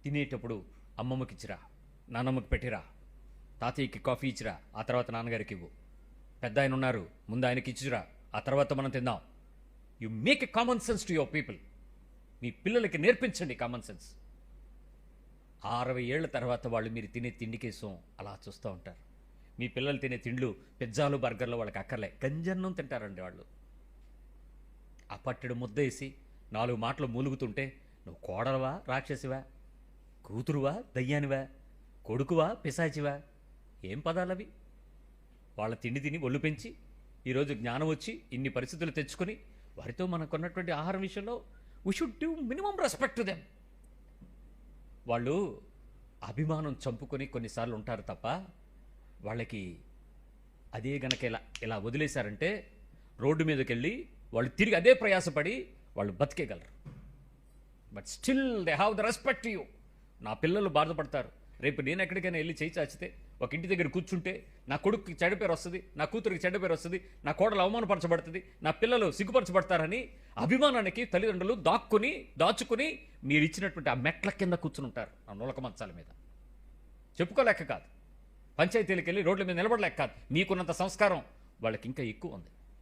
తినేటప్పుడు అమ్మమ్మకి ఇచ్చిరా, నాన్నమ్మకి పెట్టిరా, తాతయ్యకి కాఫీ ఇచ్చిరా, ఆ తర్వాత నాన్నగారికి ఇవ్వు. పెద్ద ఆయన ఉన్నారు, ముందు ఆయనకి ఇచ్చిరా, ఆ తర్వాత మనం తిందాం. You make a common sense to your people. మీ పిల్లలకి నేర్పించండి కామన్ సెన్స్. 60 ఏళ్ల తర్వాత వాళ్ళు మీరు తినే తిండి కేసం అలా చూస్తూ ఉంటారు. మీ పిల్లలు తినే తిండ్లు పిజ్జాలు బర్గర్లు వాళ్ళకి అక్కర్లే, గంజన్నం తింటారండి వాళ్ళు. ఆ పట్టెడు ముద్ద వేసి 4 మాటలు మూలుగుతుంటే నువ్వు కోడలవా రాక్షసివా, కూతురువా దయ్యానివా, కొడుకువా పిశాచివా, ఏం పదాలవి? వాళ్ళ తిండి తిని ఒళ్ళు పెంచి ఈరోజు జ్ఞానం వచ్చి ఇన్ని పరిస్థితులు తెచ్చుకొని వారితో మనకున్నటువంటి ఆహారం విషయంలో we should give minimum respect to them. వాళ్ళు అభిమానం చంపుకొని కొన్నిసార్లు ఉంటారు తప్ప వాళ్ళకి అదే గనక ఇలా వదిలేశారంటే రోడ్డు మీదకి వెళ్ళి వాళ్ళు తిరిగి అదే ప్రయాసపడి వాళ్ళు బతికేయగలరు. But still they have the respect you. నా పిల్లలు బాధపడతారు. రేపు నేను ఎక్కడికైనా వెళ్ళి చేయి చాచితే ఒక ఇంటి దగ్గర కూర్చుంటే నా కొడుకుకి చెడ్డ పేరు వస్తుంది, నా కూతురికి చెడ్డ పేరు వస్తుంది, నా కోడలు అవమానపరచబడుతుంది, నా పిల్లలు సిగ్గుపరచబడతారని అభిమానానికి తల్లిదండ్రులు దాచుకుని మీరు ఇచ్చినటువంటి ఆ మెట్ల కింద కూర్చుని ఉంటారు, ఆ నూలక మంచాల మీద. చెప్పుకోలేక కాదు, పంచాయతీలకు వెళ్ళి రోడ్ల మీద నిలబడలేక కాదు, మీకున్నంత సంస్కారం వాళ్ళకి ఇంకా ఎక్కువ ఉంది.